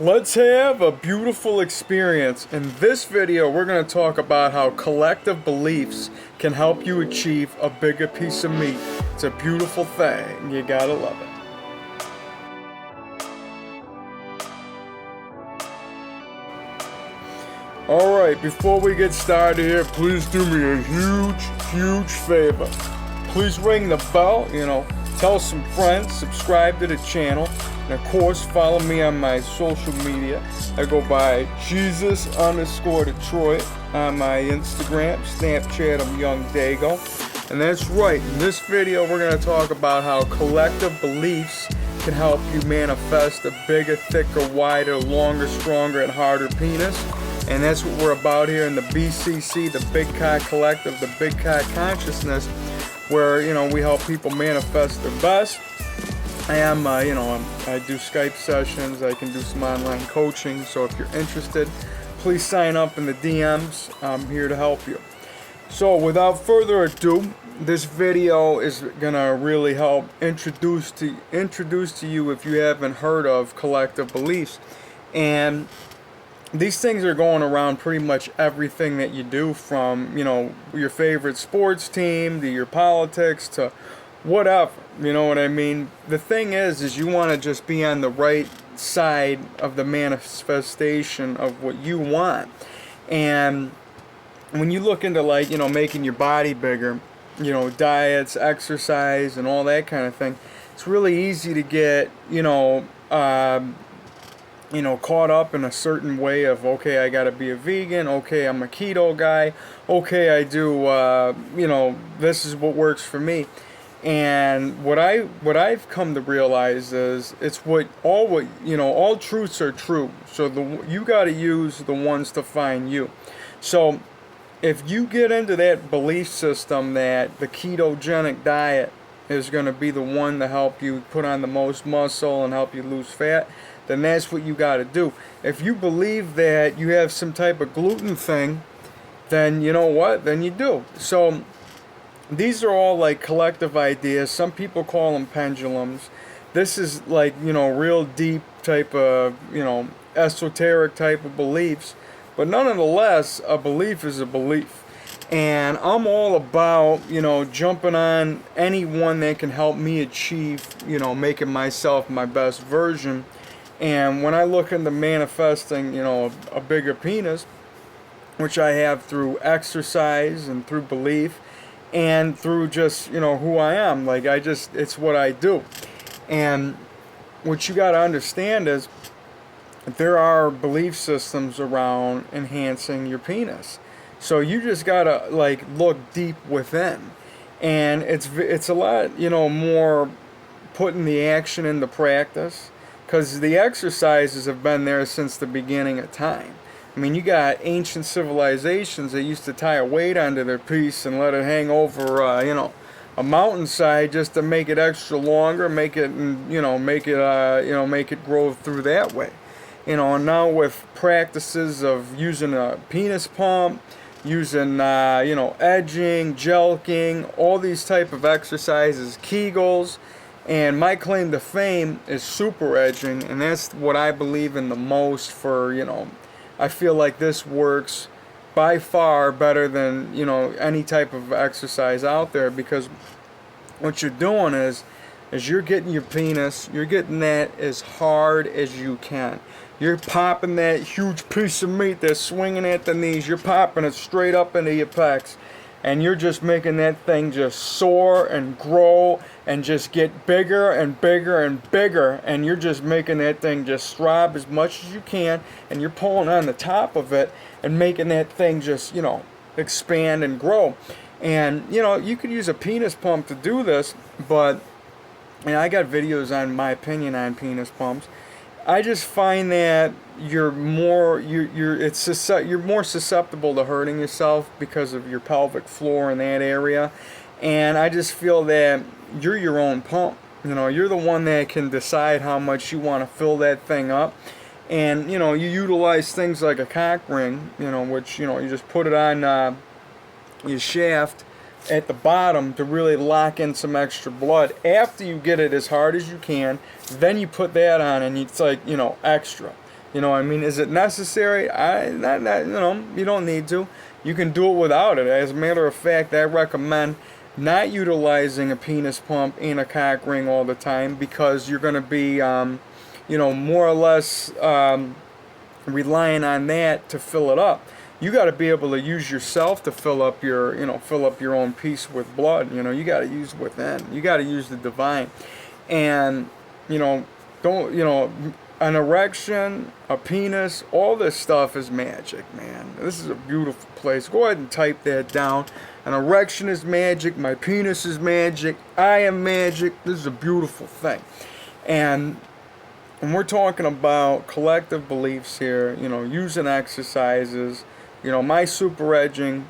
Let's have a beautiful experience. In this video, we're going to talk about how collective beliefs can help you achieve a bigger piece of meat. It's a beautiful thing. You gotta love it. Alright, before we get started here, please do me a huge favor. Please ring the bell, tell some friends, subscribe to the channel, and of course follow me on my social media. I go by Jesus_Detroit on my Instagram, Snapchat I'm Young Dago. And that's right, in this video we're going to talk about how collective beliefs can help you manifest a bigger, thicker, wider, longer, stronger, and harder penis. And that's what we're about here in the BCC, the Big Cock Collective, the Big Cock Consciousness, where, we help people manifest their best. I do Skype sessions, I can do some online coaching, so if you're interested, please sign up in the DMs. I'm here to help you. So without further ado, this video is gonna really help introduce to you, if you haven't heard of collective beliefs. And these things are going around pretty much everything that you do, from your favorite sports team to your politics to whatever, you know what I mean? The thing is you want to just be on the right side of the manifestation of what you want. And when you look into making your body bigger, diets, exercise, and all that kind of thing, it's really easy to get caught up in a certain way of, okay, I gotta be a vegan, okay, I'm a keto guy, okay, I do, this is what works for me. And what I've come to realize is all truths are true. So you gotta use the ones to find you. So if you get into that belief system that the ketogenic diet is gonna be the one to help you put on the most muscle and help you lose fat, then that's what you got to do. If you believe that you have some type of gluten thing, then you know what? Then you do. So these are all like collective ideas. Some people call them pendulums. This is real deep type of, esoteric type of beliefs. But nonetheless, a belief is a belief. And I'm all about, jumping on anyone that can help me achieve, making myself my best version. And when I look into manifesting, a bigger penis, which I have through exercise and through belief and through just, who I am, it's what I do. And what you got to understand is there are belief systems around enhancing your penis. So you just got to look deep within. And it's a lot, more putting the action into practice. Because the exercises have been there since the beginning of time. I mean, you got ancient civilizations that used to tie a weight onto their piece and let it hang over, a mountainside just to make it extra longer, make it grow through that way. And now with practices of using a penis pump, using, edging, jelqing, all these type of exercises, Kegels. And my claim to fame is super edging, and that's what I believe in the most for, I feel like this works by far better than, any type of exercise out there, because what you're doing is you're getting your penis, you're getting that as hard as you can. You're popping that huge piece of meat that's swinging at the knees, you're popping it straight up into your pecs. And you're just making that thing just soar and grow and just get bigger and bigger and bigger. And you're just making that thing just throb as much as you can. And you're pulling on the top of it and making that thing just, expand and grow. And, you could use a penis pump to do this. But, I got videos on my opinion on penis pumps. I just find that you're more susceptible to hurting yourself because of your pelvic floor in that area. And I just feel that you're your own pump. You're the one that can decide how much you want to fill that thing up. And you utilize things like a cock ring, which you just put it on your shaft at the bottom to really lock in some extra blood. After you get it as hard as you can, then you put that on and it's like, extra. You know, I mean, is it necessary? You don't need to. You can do it without it. As a matter of fact, I recommend not utilizing a penis pump and a cock ring all the time, because you're going to be, more or less relying on that to fill it up. You got to be able to use yourself to fill up your own piece with blood. You got to use within. You got to use the divine, and you know, don't an erection, a penis, all this stuff is magic, man. This is a beautiful place. Go ahead and type that down. An erection is magic. My penis is magic. I am magic. This is a beautiful thing, and we're talking about collective beliefs here, using exercises. My super edging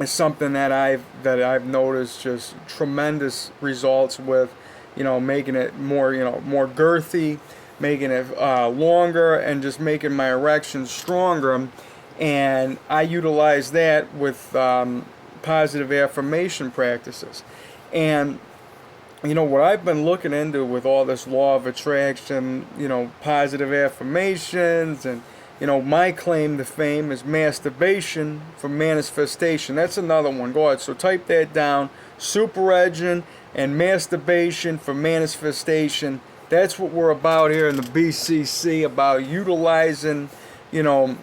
is something that I've noticed just tremendous results with, making it more, more girthy, making it longer, and just making my erections stronger. And I utilize that with positive affirmation practices. And what I've been looking into with all this law of attraction, positive affirmations, and, my claim to fame is masturbation for manifestation. That's another one. Go ahead. So type that down. Super edging and masturbation for manifestation. That's what we're about here in the BCC, about utilizing, the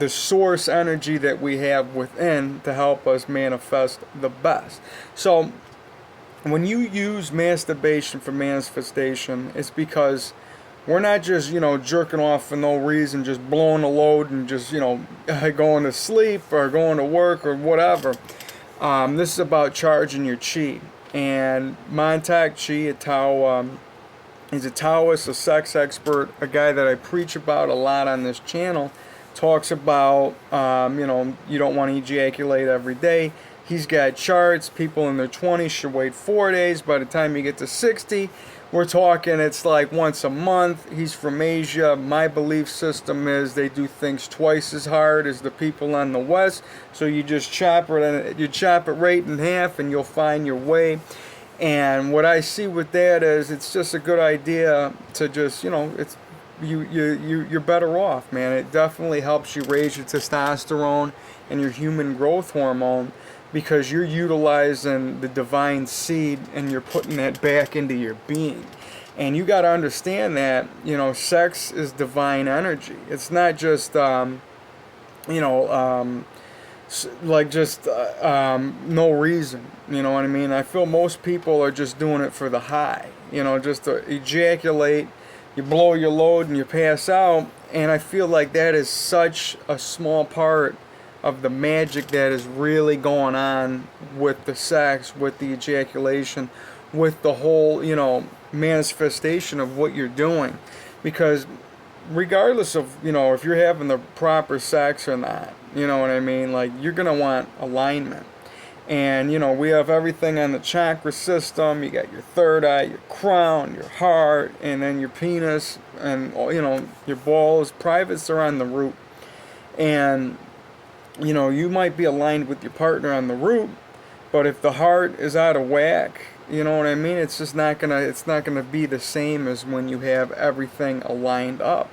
source energy that we have within to help us manifest the best. So when you use masturbation for manifestation, it's because we're not just, jerking off for no reason, just blowing a load and just, going to sleep or going to work or whatever. This is about charging your chi. And Montauk Chi, he's a Taoist, a sex expert, a guy that I preach about a lot on this channel, talks about, you don't want to ejaculate every day. He's got charts. People in their 20s should wait 4 days. By the time you get to 60, we're talking it's like once a month. He's from Asia. My belief system is they do things twice as hard as the people on the West. So you just chop it right in half, and you'll find your way. And what I see with that is it's just a good idea to just, it's you're better off, man. It definitely helps you raise your testosterone and your human growth hormone, because you're utilizing the divine seed and you're putting that back into your being. And you got to understand that, sex is divine energy. It's not just, no reason. You know what I mean? I feel most people are just doing it for the high, just to ejaculate, you blow your load and you pass out. And I feel like that is such a small part of the magic that is really going on with the sex, with the ejaculation, with the whole, manifestation of what you're doing. Because regardless of, if you're having the proper sex or not, you know what I mean? Like, you're going to want alignment. And, we have everything on the chakra system. You got your third eye, your crown, your heart, and then your penis, and, your balls. Privates are on the root. And you might be aligned with your partner on the root, but if the heart is out of whack, you know what I mean? It's just not gonna be the same as when you have everything aligned up.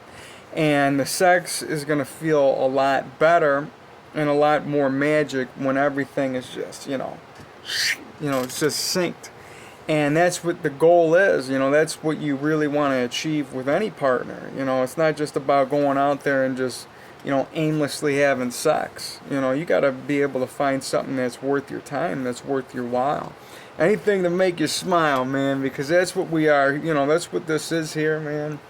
And the sex is gonna feel a lot better and a lot more magic when everything is just, it's just synced. And that's what the goal is, that's what you really want to achieve with any partner. It's not just about going out there and just, aimlessly having sex. You got to be able to find something that's worth your time, that's worth your while. Anything to make you smile, man, because that's what we are. That's what this is here, man.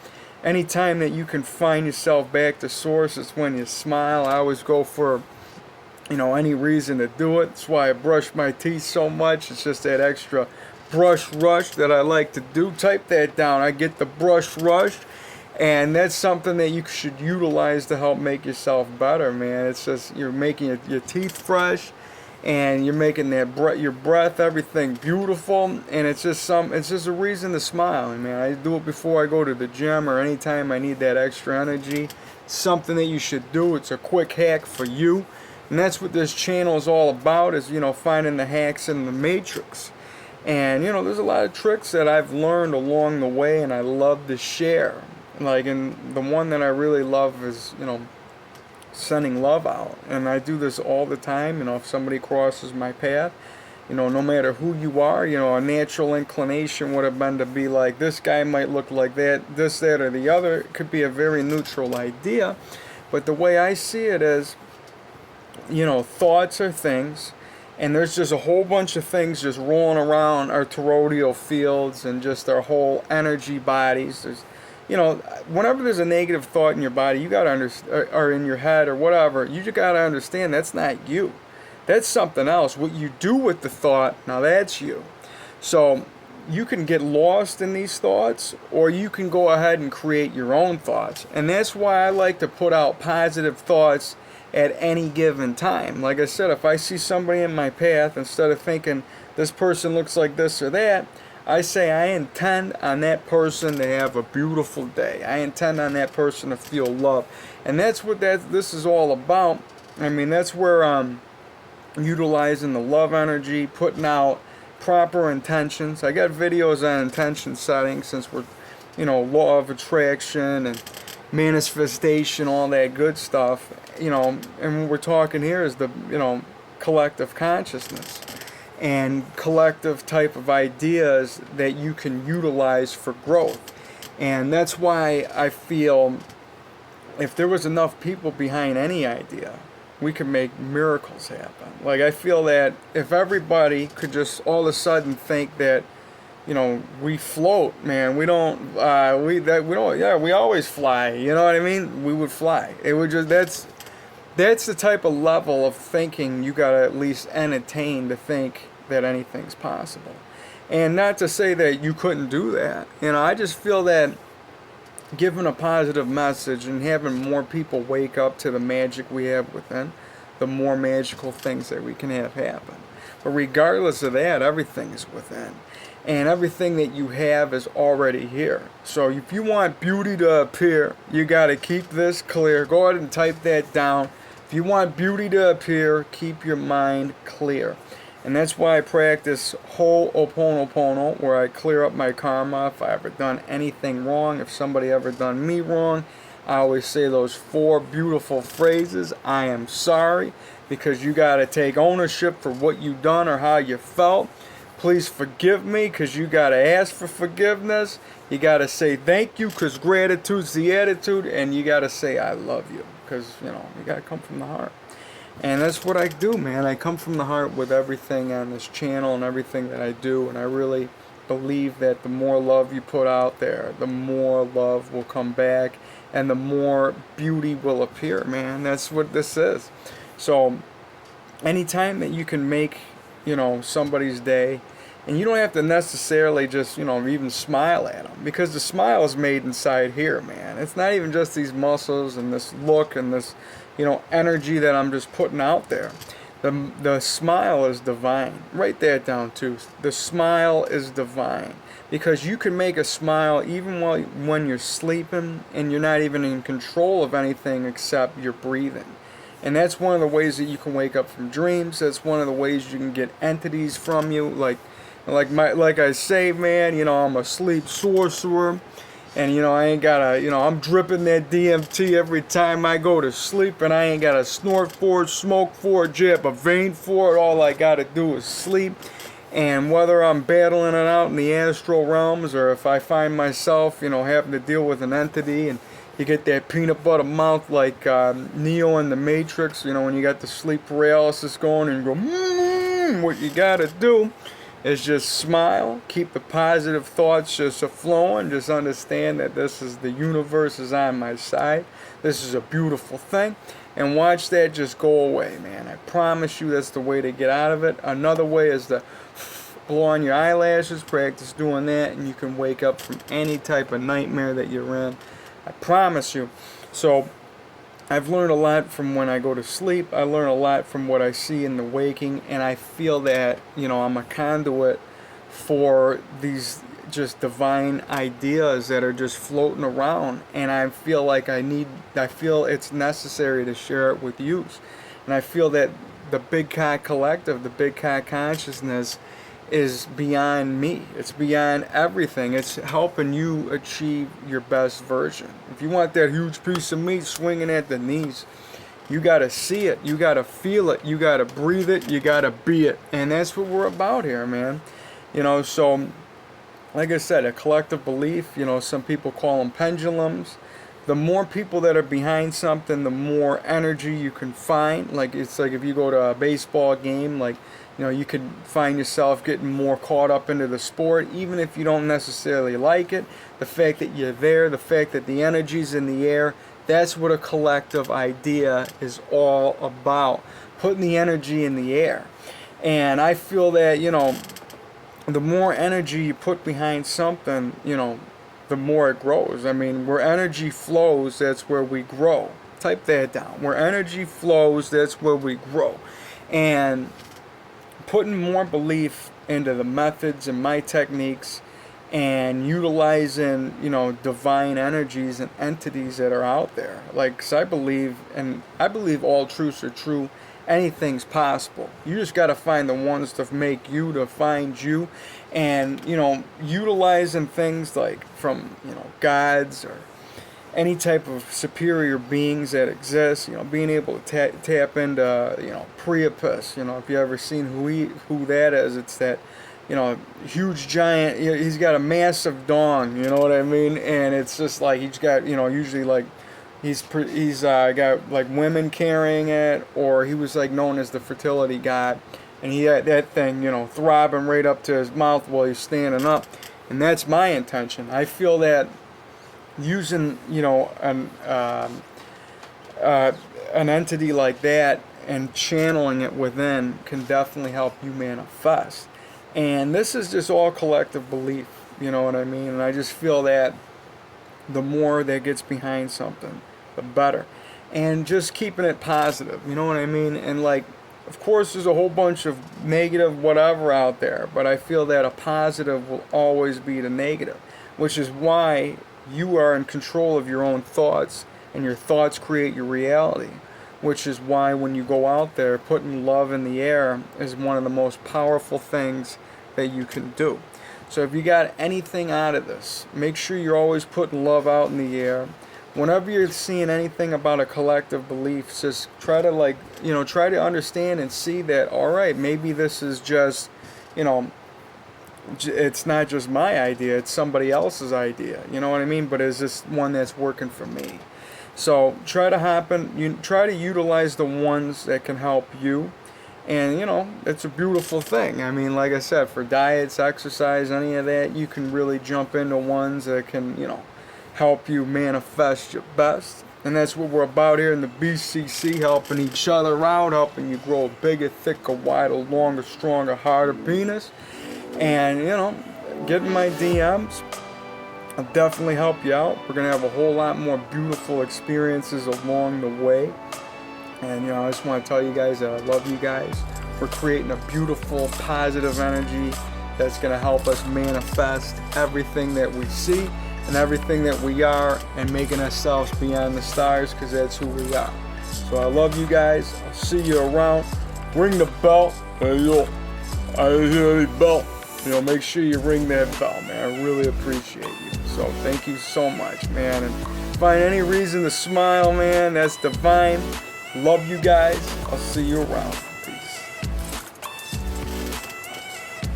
Anytime that you can find yourself back to source, it's when you smile. I always go for, any reason to do it. That's why I brush my teeth so much. It's just that extra brush rush that I like to do. Type that down. I get the brush rush. And that's something that you should utilize to help make yourself better, man. It's just you're making your teeth fresh, and you're making your breath, everything beautiful, and it's just a reason to smile, man. I do it before I go to the gym or anytime I need that extra energy. It's something that you should do. It's a quick hack for you, and that's what this channel is all about. Is finding the hacks in the matrix. And there's a lot of tricks that I've learned along the way, and I love to share. Like, and the one that I really love is, sending love out. And I do this all the time. If somebody crosses my path, no matter who you are, a natural inclination would have been to be like, this guy might look like that, this, that, or the other. It could be a very neutral idea. But the way I see it is, thoughts are things, and there's just a whole bunch of things just rolling around our toroidal fields and just our whole energy bodies. Whenever there's a negative thought in your body, you gotta understand, or in your head or whatever, you just gotta understand that's not you. That's something else. What you do with the thought, now that's you. So you can get lost in these thoughts, or you can go ahead and create your own thoughts. And that's why I like to put out positive thoughts at any given time. Like I said, if I see somebody in my path, instead of thinking this person looks like this or that, I say I intend on that person to have a beautiful day. I intend on that person to feel love. And that's what this is all about. I mean, that's where utilizing the love energy, putting out proper intentions. I got videos on intention setting, since we're, law of attraction and manifestation, all that good stuff. And what we're talking here is the, collective consciousness and collective type of ideas that you can utilize for growth. And that's why I feel if there was enough people behind any idea, we could make miracles happen. Like, I feel that if everybody could just all of a sudden think that, we float, man. We don't, we always fly. You know what I mean? We would fly. It would just, that's the type of level of thinking you gotta at least entertain to think that anything's possible. And not to say that you couldn't do that. I just feel that giving a positive message and having more people wake up to the magic we have within, the more magical things that we can have happen. But regardless of that, everything is within. And everything that you have is already here. So if you want beauty to appear, you got to keep this clear. Go ahead and type that down. If you want beauty to appear, keep your mind clear. And that's why I practice Ho'oponopono, where I clear up my karma. If I ever done anything wrong, if somebody ever done me wrong, I always say those 4 beautiful phrases. I am sorry, because you got to take ownership for what you done or how you felt. Please forgive me, because you got to ask for forgiveness. You got to say thank you, because gratitude's the attitude. And you got to say I love you, because, you got to come from the heart. And that's what I do, man. I come from the heart with everything on this channel and everything that I do. And I really believe that the more love you put out there, the more love will come back and the more beauty will appear, man. That's what this is. So anytime that you can make, somebody's day, and you don't have to necessarily just, even smile at them, because the smile is made inside here, man. It's not even just these muscles and this look and this, energy that I'm just putting out there. The smile is divine. Write that down too. The smile is divine, because you can make a smile even when you're sleeping and you're not even in control of anything except your breathing. And that's one of the ways that you can wake up from dreams. That's one of the ways you can get entities from you. Like I say, man, I'm a sleep sorcerer. And, I ain't gotta, I'm dripping that DMT every time I go to sleep. And I ain't gotta snort for it, smoke for it, jab a vein for it. All I gotta do is sleep. And whether I'm battling it out in the astral realms, or if I find myself, having to deal with an entity, and you get that peanut butter mouth like Neo in the Matrix, when you got the sleep paralysis going and you go, what you gotta do is just smile, keep the positive thoughts just flowing, just understand that this is the universe is on my side. This is a beautiful thing. And watch that just go away, man. I promise you that's the way to get out of it. Another way is to blow on your eyelashes, practice doing that, and you can wake up from any type of nightmare that you're in. I promise you. So I've learned a lot from when I go to sleep. I learn a lot from what I see in the waking, and I feel that, I'm a conduit for these just divine ideas that are just floating around, and I feel like I feel it's necessary to share it with you. And I feel that the Big Cock Collective, the Big Cock Consciousness, is beyond me. It's beyond everything. It's helping you achieve your best version. If you want that huge piece of meat swinging at the knees, you got to see it. You got to feel it. You got to breathe it. You got to be it. And that's what we're about here, man. So like I said, a collective belief, some people call them pendulums. The more people that are behind something, the more energy you can find. Like, it's like if you go to a baseball game, like, you could find yourself getting more caught up into the sport, even if you don't necessarily like it. The fact that you're there, the fact that the energy's in the air, that's what a collective idea is all about. Putting the energy in the air. And I feel that, the more energy you put behind something, the more it grows. I mean, where energy flows, that's where we grow. Type that down. Where energy flows, that's where we grow. And putting more belief into the methods and my techniques and utilizing, divine energies and entities that are out there. Like, 'cause I believe all truths are true. Anything's possible. You just got to find the ones to make you, to find you. And, utilizing things like from, gods or any type of superior beings that exist, being able to tap into, Priapus, if you ever seen who that is, it's that, huge giant, he's got a massive dong, you know what I mean? And it's just like, he's got, usually like, he's got like women carrying it, or he was like known as the fertility god. And he had that thing, throbbing right up to his mouth while he's standing up. And that's my intention. I feel that using, an entity like that and channeling it within can definitely help you manifest. And this is just all collective belief, you know what I mean? And I just feel that the more that gets behind something, the better. And just keeping it positive, you know what I mean? And like, of course, there's a whole bunch of negative whatever out there, but I feel that a positive will always beat a negative, which is why you are in control of your own thoughts, and your thoughts create your reality, which is why when you go out there, putting love in the air is one of the most powerful things that you can do. So if you got anything out of this, make sure you're always putting love out in the air. Whenever you're seeing anything about a collective belief, just try to try to understand and see that, all right, maybe this is just, it's not just my idea, it's somebody else's idea, you know what I mean? But is this one that's working for me? So try to utilize the ones that can help you. And, it's a beautiful thing. I mean, like I said, for diets, exercise, any of that, you can really jump into ones that can, help you manifest your best. And that's what we're about here in the BCC, helping each other out, helping you grow a bigger, thicker, wider, longer, stronger, harder penis. And, get in my DMs. I'll definitely help you out. We're going to have a whole lot more beautiful experiences along the way. And, I just want to tell you guys that I love you guys. We're creating a beautiful, positive energy that's going to help us manifest everything that we see and everything that we are, and making ourselves beyond the stars, because that's who we are. So I love you guys. I'll see you around. Ring the bell. Hey, yo, I hear the bell. Make sure you ring that bell, man. I really appreciate you. So thank you so much, man. And find any reason to smile, man. That's divine. Love you guys. I'll see you around.